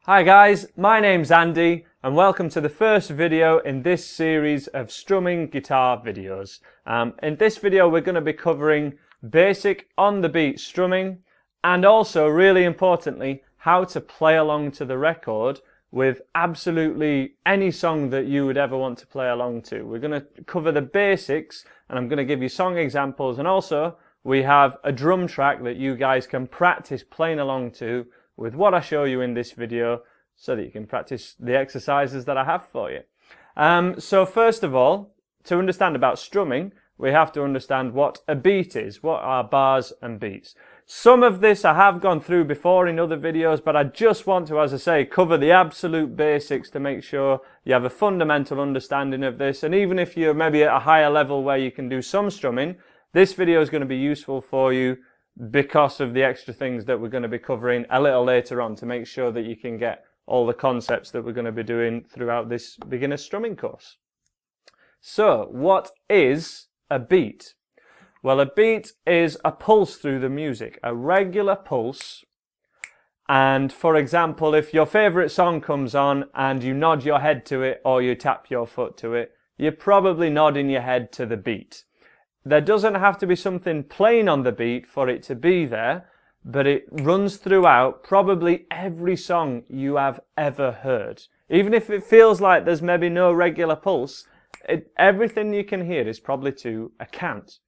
Hi guys, my name's Andy and welcome to the first video in this series of strumming guitar videos. In this video we're going to be covering basic on the beat strumming and also, really importantly, how to play along to the record with absolutely any song that you would ever want to play along to. We're going to cover the basics and I'm going to give you song examples, and also we have a drum track that you guys can practice playing along to with what I show you in this video, so that you can practice the exercises that I have for you. So first of all, to understand about strumming, we have to understand what a beat is, what are bars and beats. Some of this I have gone through before in other videos, but I just want to, as I say, cover the absolute basics to make sure you have a fundamental understanding of this. And even if you're maybe at a higher level where you can do some strumming, this video is going to be useful for you because of the extra things that we're going to be covering a little later on to make sure that you can get all the concepts that we're going to be doing throughout this beginner strumming course. So, what is a beat? Well, a beat is a pulse through the music, a regular pulse. And for example, if your favourite song comes on and you nod your head to it or you tap your foot to it, you're probably nodding your head to the beat. There doesn't have to be something playing on the beat for it to be there, but it runs throughout probably every song you have ever heard. Even if it feels like there's maybe no regular pulse, everything you can hear is probably to a count.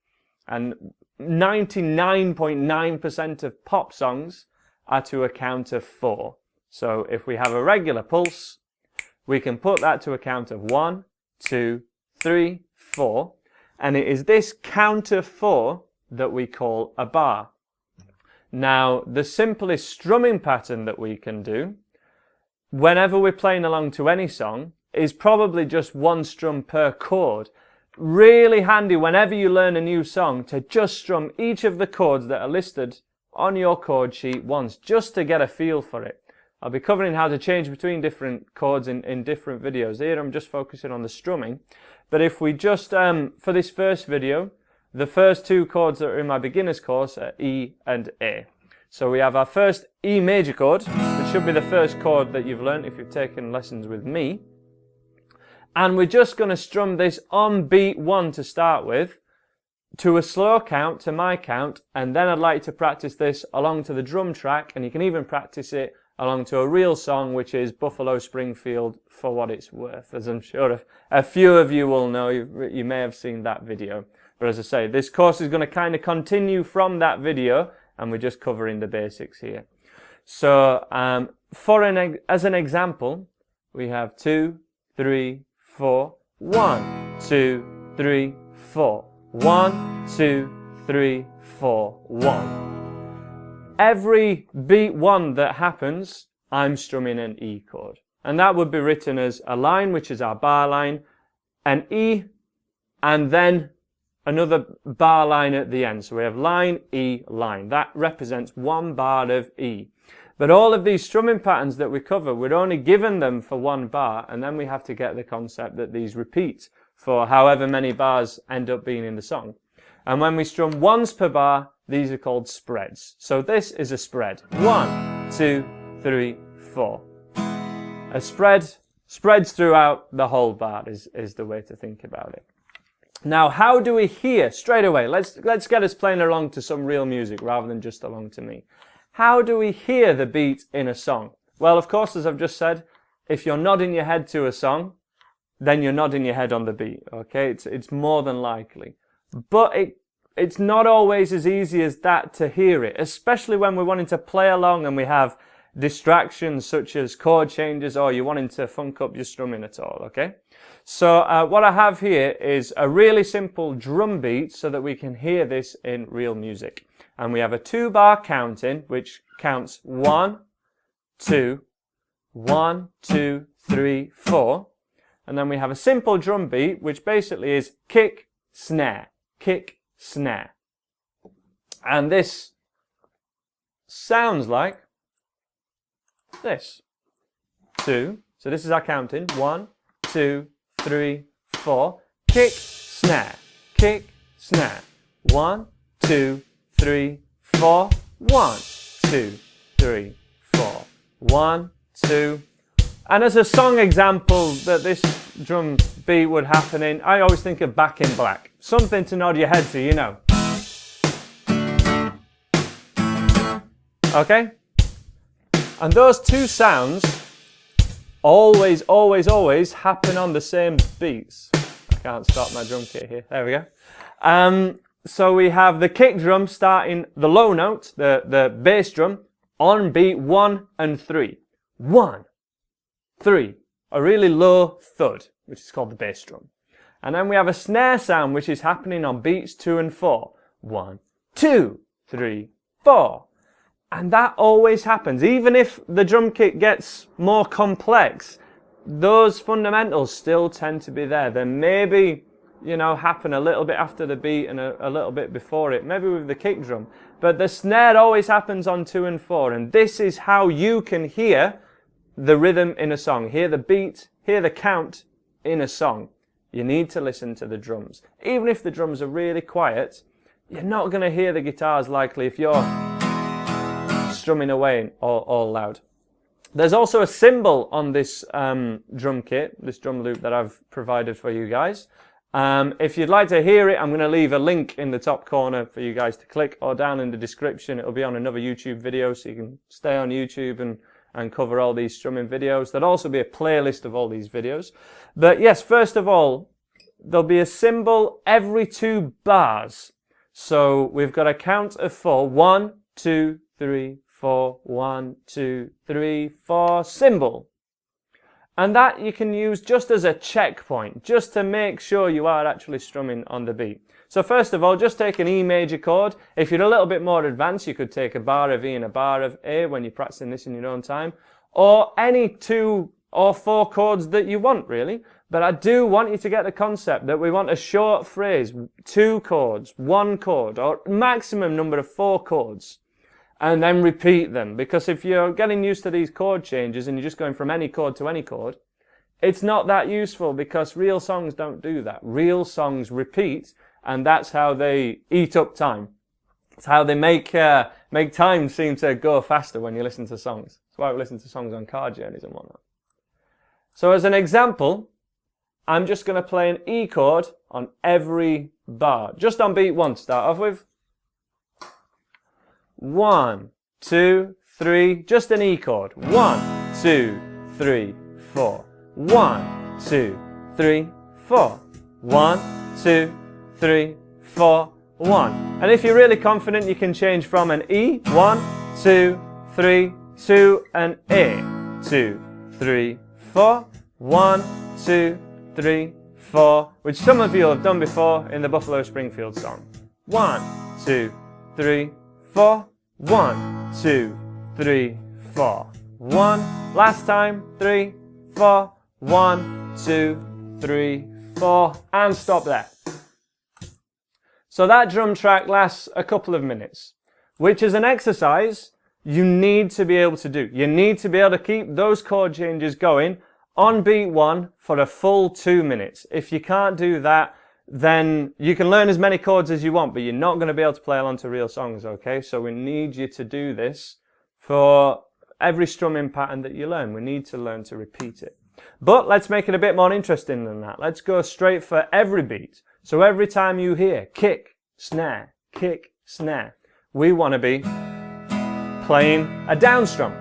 And 99.9% of pop songs are to a count of 4. So if we have a regular pulse, we can put that to a count of 1, 2, 3, 4. And it is this count of 4 that we call a bar. Now, the simplest strumming pattern that we can do, whenever we're playing along to any song, is probably just one strum per chord. Really handy whenever you learn a new song to just strum each of the chords that are listed on your chord sheet once, just to get a feel for it. I'll be covering how to change between different chords in different videos. Here I'm just focusing on the strumming. But if we just, for this first video, the first 2 chords that are in my beginner's course are E and A. So we have our first E major chord, which should be the first chord that you've learned if you've taken lessons with me. And we're just going to strum this on beat 1 to start with, to a slow count, to my count, and then I'd like to practice this along to the drum track, and you can even practice it along to a real song, which is Buffalo Springfield, For What It's Worth, as I'm sure a few of you will know. You may have seen that video. But as I say, this course is going to kind of continue from that video, and we're just covering the basics here. So, as an example, we have 2, 3, 4, 1, 2, 3, 4, 1, 2, 3, 4, 1. Every beat 1 that happens, I'm strumming an E chord. And that would be written as a line, which is our bar line, an E, and then another bar line at the end. So we have line, E, line. That represents 1 bar of E. But all of these strumming patterns that we cover, we're only given them for 1 bar, and then we have to get the concept that these repeat for however many bars end up being in the song. And when we strum once per bar, these are called spreads. So this is a spread. 1, 2, 3, 4. A spread spreads throughout the whole bar is the way to think about it. Now, how do we hear? Straight away, let's get us playing along to some real music rather than just along to me. How do we hear the beat in a song? Well, of course, as I've just said, if you're nodding your head to a song, then you're nodding your head on the beat, okay? It's more than likely. But it's not always as easy as that to hear it, especially when we're wanting to play along and we have distractions such as chord changes, or you're wanting to funk up your strumming at all, okay? So what I have here is a really simple drum beat so that we can hear this in real music. And we have a 2-bar counting, which counts 1, 2, 1, 2, 3, 4. And then we have a simple drum beat, which basically is kick, snare, kick, snare. And this sounds like this. 2. So this is our counting. 1, 2, 3, 4. Kick, snare, kick, snare. 1, 2, 3, 4. 1, 2, 3, 4. 1, 2. And as a song example that this drum beat would happen in, I always think of Back in Black. Something to nod your head to, you know. Okay? And those two sounds always, always, always happen on the same beats. I can't stop my drum kit here. There we go. So we have the kick drum starting the low note, the bass drum, on beat 1 and 3. 1, 3. A really low thud, which is called the bass drum. And then we have a snare sound, which is happening on beats 2 and 4. 1, 2, 3, 4. And that always happens. Even if the drum kit gets more complex, those fundamentals still tend to be there. They maybe, you know, happen a little bit after the beat and a little bit before it, maybe with the kick drum. But the snare always happens on 2 and 4. And this is how you can hear the rhythm in a song. Hear the beat, hear the count in a song. You need to listen to the drums. Even if the drums are really quiet, you're not going to hear the guitars likely if you're strumming away all loud. There's also a cymbal on this drum kit, this drum loop that I've provided for you guys. If you'd like to hear it, I'm going to leave a link in the top corner for you guys to click, or down in the description. It'll be on another YouTube video, so you can stay on YouTube and cover all these strumming videos. There'll also be a playlist of all these videos. But yes, first of all, there'll be a cymbal every 2 bars. So we've got a count of 4. 1, 2, 3, 4, 1, 2, 3, 4, cymbal. And that you can use just as a checkpoint, just to make sure you are actually strumming on the beat. So first of all, just take an E major chord. If you're a little bit more advanced, you could take a bar of E and a bar of A when you're practicing this in your own time, or any 2 or 4 chords that you want, really. But I do want you to get the concept that we want a short phrase, 2 chords, 1 chord, or maximum number of 4 chords. And then repeat them, because if you're getting used to these chord changes and you're just going from any chord to any chord, it's not that useful, because real songs don't do that. Real songs repeat, and that's how they eat up time. It's how they make time seem to go faster when you listen to songs. That's why we listen to songs on car journeys and whatnot. So as an example, I'm just going to play an E chord on every bar, just on beat 1 to start off with. 1, 2, 3, just an E chord. 1, 2, 3, 4. 1, 2, 3, 4. 1, 2, 3, 4, 1. And if you're really confident, you can change from an E, 1, 2, 3, to an A, 2, 3, 4. 1, 2, 3, 4, which some of you have done before in the Buffalo Springfield song. 1, 2, 3, 4. 1, 2, 3, 4. 1. Last time. 3, 4. 1, 2, 3, 4. And stop there. So that drum track lasts a couple of minutes, which is an exercise you need to be able to do. You need to be able to keep those chord changes going on beat 1 for a full 2 minutes. If you can't do that, then you can learn as many chords as you want, but you're not going to be able to play along to real songs, okay? So we need you to do this for every strumming pattern that you learn. We need to learn to repeat it. But let's make it a bit more interesting than that. Let's go straight for every beat. So every time you hear kick, snare, we want to be playing a down strum.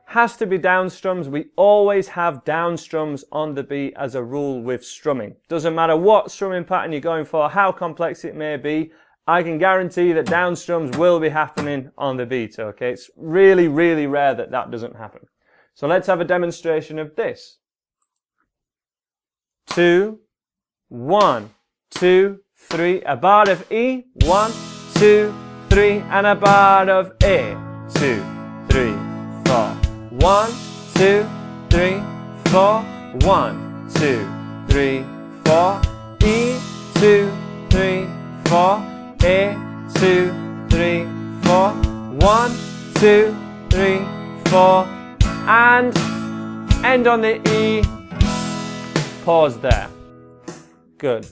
Has to be down strums. We always have down strums on the beat as a rule with strumming. Doesn't matter what strumming pattern you're going for, how complex it may be, I can guarantee that down strums will be happening on the beat, okay? It's really, really rare that that doesn't happen. So let's have a demonstration of this. 2, 1, 2, 3, a bar of E, 1, 2, 3, and a bar of A, 2, 3, 4. 1, 2, 3, 4. 1, 2, 3, 4. E, 2, 3, 4. A, 2, 3, 4. 1, 2, 3, 4. And end on the E. Pause there. Good.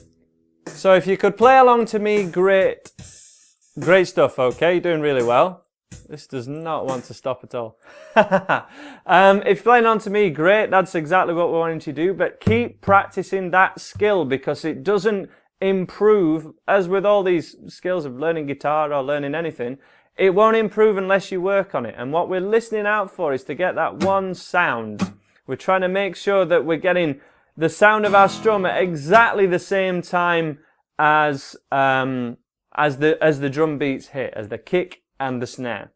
So if you could play along to me, great stuff, okay? You're doing really well. This does not want to stop at all. If you're playing on to me, great. That's exactly what we're wanting to do. But keep practicing that skill, because it doesn't improve, as with all these skills of learning guitar or learning anything, it won't improve unless you work on it. And what we're listening out for is to get that one sound. We're trying to make sure that we're getting the sound of our strum at exactly the same time as the drum beats hit, as the kick and the snare.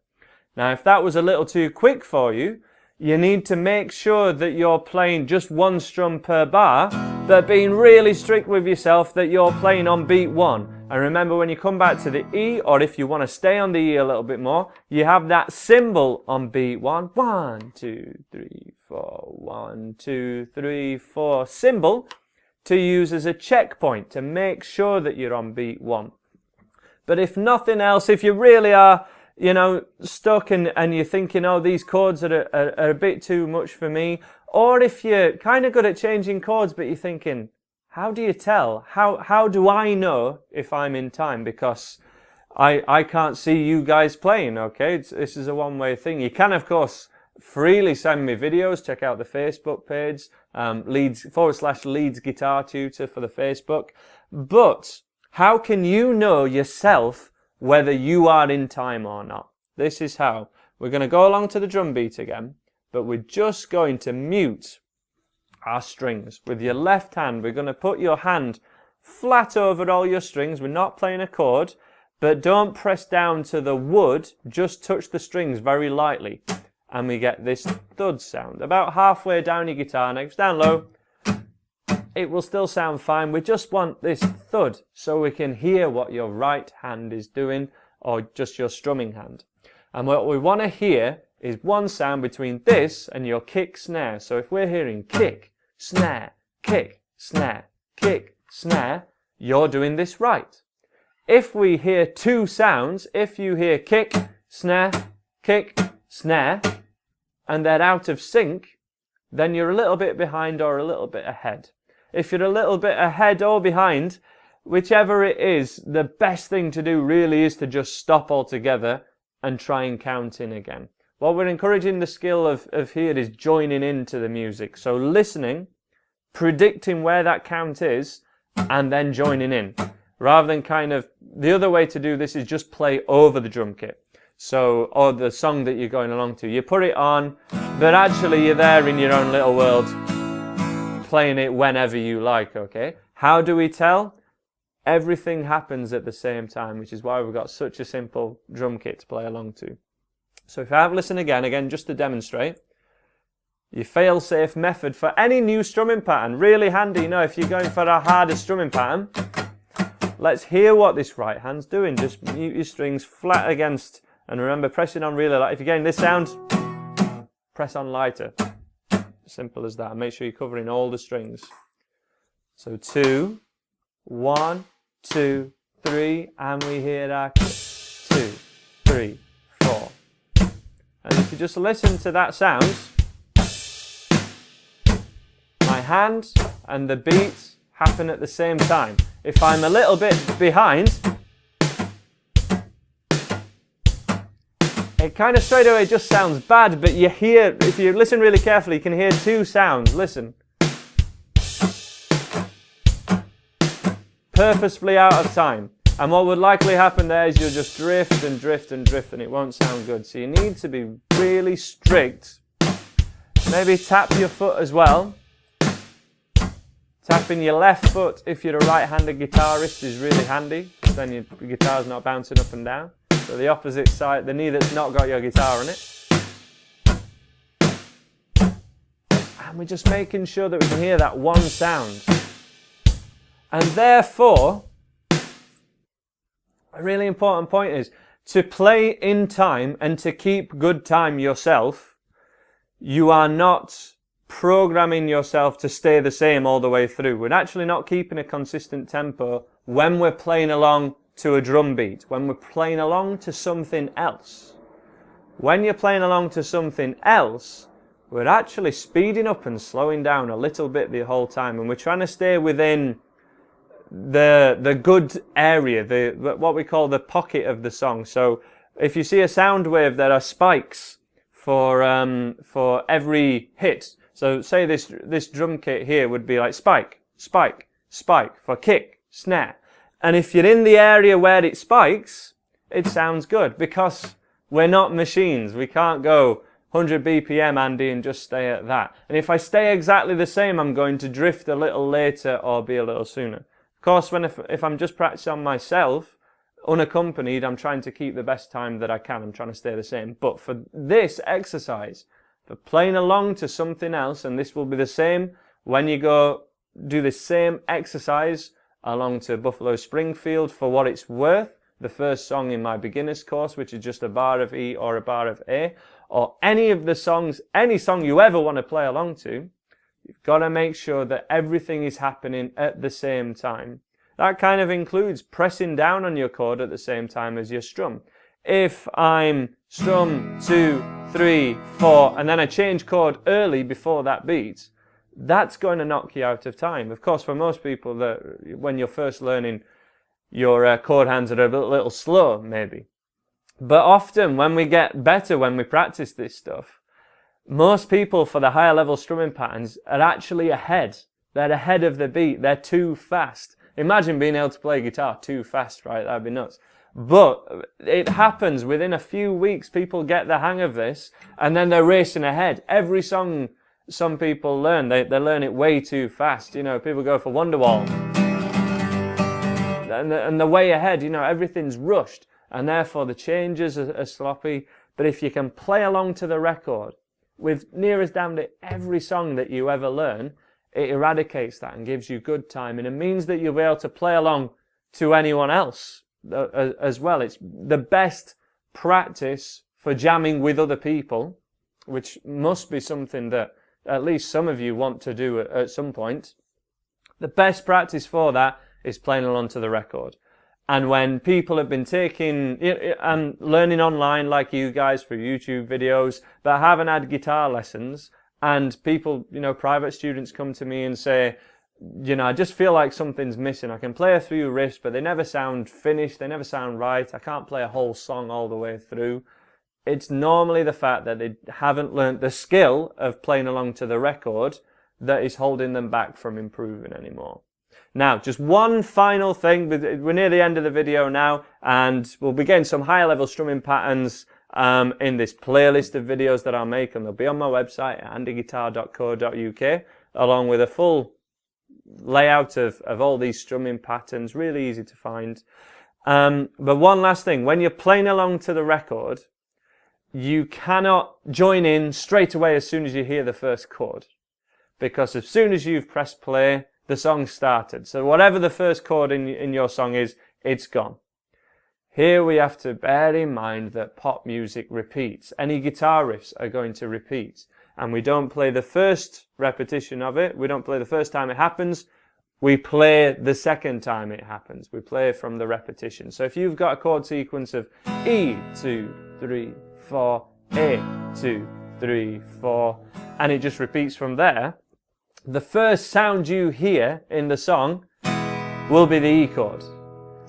Now, if that was a little too quick for you, you need to make sure that you're playing just one strum per bar, but being really strict with yourself that you're playing on beat 1. And remember, when you come back to the E, or if you want to stay on the E a little bit more, you have that cymbal on beat 1. 1, 2, 3, 4. 1, 2, 3, 4. Cymbal to use as a checkpoint to make sure that you're on beat 1. But if nothing else, if you really are, stuck and you're thinking, oh, these chords are a bit too much for me, or if you're kind of good at changing chords, but you're thinking, how do you tell? How do I know if I'm in time? Because I can't see you guys playing, okay? This is a one-way thing. You can, of course, freely send me videos. Check out the Facebook page, Leeds Guitar Tutor for the Facebook. But how can you know yourself whether you are in time or not? This is how. We're going to go along to the drum beat again, but we're just going to mute our strings. With your left hand, we're going to put your hand flat over all your strings. We're not playing a chord, but don't press down to the wood, just touch the strings very lightly. And we get this thud sound. About halfway down your guitar neck, down low, it will still sound fine. We just want this thud so we can hear what your right hand is doing, or just your strumming hand. And what we want to hear is one sound between this and your kick snare. So if we're hearing kick, snare, kick, snare, kick, snare, you're doing this right. If we hear two sounds, if you hear kick, snare, and they're out of sync, then you're a little bit behind or a little bit ahead. If you're a little bit ahead or behind, whichever it is, the best thing to do really is to just stop altogether and try and count in again. What we're encouraging the skill of here is joining into the music. So listening, predicting where that count is, and then joining in. Rather than kind of, the other way to do this is just play over the drum kit. So, or the song that you're going along to. You put it on, but actually you're there in your own little world, playing it whenever you like, okay? How do we tell? Everything happens at the same time, which is why we've got such a simple drum kit to play along to. So if I have listen again, just to demonstrate, your fail-safe method for any new strumming pattern, really handy, if you're going for a harder strumming pattern, let's hear what this right hand's doing. Just mute your strings flat against, and remember, pressing on really light. If you're getting this sound, press on lighter. Simple as that. Make sure you're covering all the strings. So 2, 1, 2, 3, and we hear our kick. 2, 3, 4. And if you just listen to that sound, my hand and the beat happen at the same time. If I'm a little bit behind, it kind of straight away just sounds bad, but you hear, if you listen really carefully, you can hear two sounds. Listen. Purposefully out of time. And what would likely happen there is you'll just drift and drift and drift, and it won't sound good. So you need to be really strict. Maybe tap your foot as well. Tapping your left foot if you're a right-handed guitarist is really handy, because then your guitar's not bouncing up and down. So the opposite side, the knee that's not got your guitar on it. And we're just making sure that we can hear that one sound. And therefore, a really important point is to play in time and to keep good time yourself. You are not programming yourself to stay the same all the way through. We're actually not keeping a consistent tempo when we're playing along to a drum beat, when we're playing along to something else. When you're playing along to something else, we're actually speeding up and slowing down a little bit the whole time, and we're trying to stay within the good area, what we call the pocket of the song. So If you see a sound wave, there are spikes for every hit. So say this drum kit here would be like spike, spike, spike for kick, snare. And if you're in the area where it spikes, it sounds good, because we're not machines. We can't go 100 BPM, Andy, and just stay at that. And if I stay exactly the same, I'm going to drift a little later or be a little sooner. Of course, if I'm just practicing on myself, unaccompanied, I'm trying to keep the best time that I can. I'm trying to stay the same. But for this exercise, for playing along to something else, and this will be the same when you go do this same exercise along to Buffalo Springfield, for what it's worth, the first song in my beginner's course, which is just a bar of E or a bar of A, or any of the songs, any song you ever want to play along to, you've got to make sure that everything is happening at the same time. That kind of includes pressing down on your chord at the same time as your strum. If I'm strum 2, 3, 4, and then I change chord early before that beat, that's going to knock you out of time. Of course, for most people, when you're first learning, your chord hands are a little slow, maybe. But often, when we get better, when we practice this stuff, most people for the higher level strumming patterns are actually ahead. They're ahead of the beat. They're too fast. Imagine being able to play guitar too fast, right? That'd be nuts. But it happens within a few weeks. People get the hang of this, and then they're racing ahead. Every song some people learn, they learn it way too fast. You know, people go for Wonderwall, and they're way ahead. You know, everything's rushed, and therefore the changes are sloppy. But if you can play along to the record with near as damn to every song that you ever learn, it eradicates that and gives you good time, and it means that you'll be able to play along to anyone else as well. It's the best practice for jamming with other people, which must be something that at least some of you want to do at some point. The best practice for that is playing along to the record. And when people have been taking and learning online like you guys for YouTube videos, but haven't had guitar lessons, and people, you know, private students come to me and say, you know, I just feel like something's missing. I can play a few riffs, but they never sound finished. They never sound right. I can't play a whole song all the way through. It's normally the fact that they haven't learnt the skill of playing along to the record that is holding them back from improving anymore. Now, just one final thing. We're near the end of the video now, and we'll be getting some higher level strumming patterns in this playlist of videos that I'll make, and they'll be on my website at andyguitar.co.uk, along with a full layout of all these strumming patterns, really easy to find. But one last thing, when you're playing along to the record, you cannot join in straight away as soon as you hear the first chord, because as soon as you've pressed play, the song started. So whatever the first chord in your song is, it's gone. Here we have to bear in mind that pop music repeats. Any guitar riffs are going to repeat. And we don't play the first repetition of it. We don't play the first time it happens. We play the second time it happens. We play from the repetition. So if you've got a chord sequence of E, 2, 3, 4, A, 2, 3, 4, and it just repeats from there, the first sound you hear in the song will be the E chord.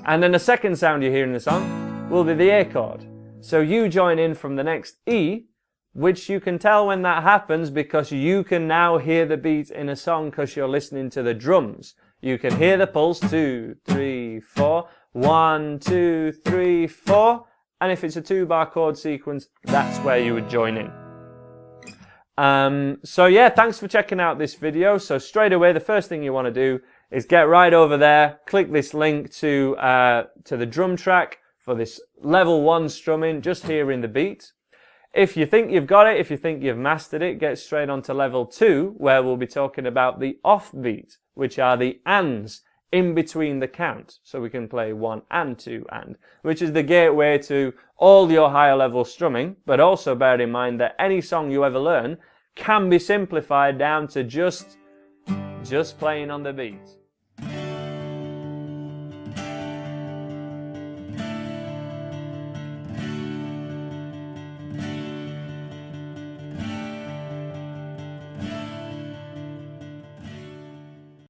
And then the second sound you hear in the song will be the A chord. So you join in from the next E, which you can tell when that happens because you can now hear the beat in a song because you're listening to the drums. You can hear the pulse, 2, 3, 4, 1, 2, 3, 4. And if it's a 2-bar chord sequence, that's where you would join in. So yeah, thanks for checking out this video. So straight away, the first thing you want to do is get right over there, click this link to the drum track for this level 1 strumming, just hearing the beat. If you think you've got it, if you think you've mastered it, get straight on to level 2, where we'll be talking about the off beat, which are the ands in between the count. So we can play 1 and 2 and, which is the gateway to all your higher level strumming. But also bear in mind that any song you ever learn can be simplified down to just playing on the beat.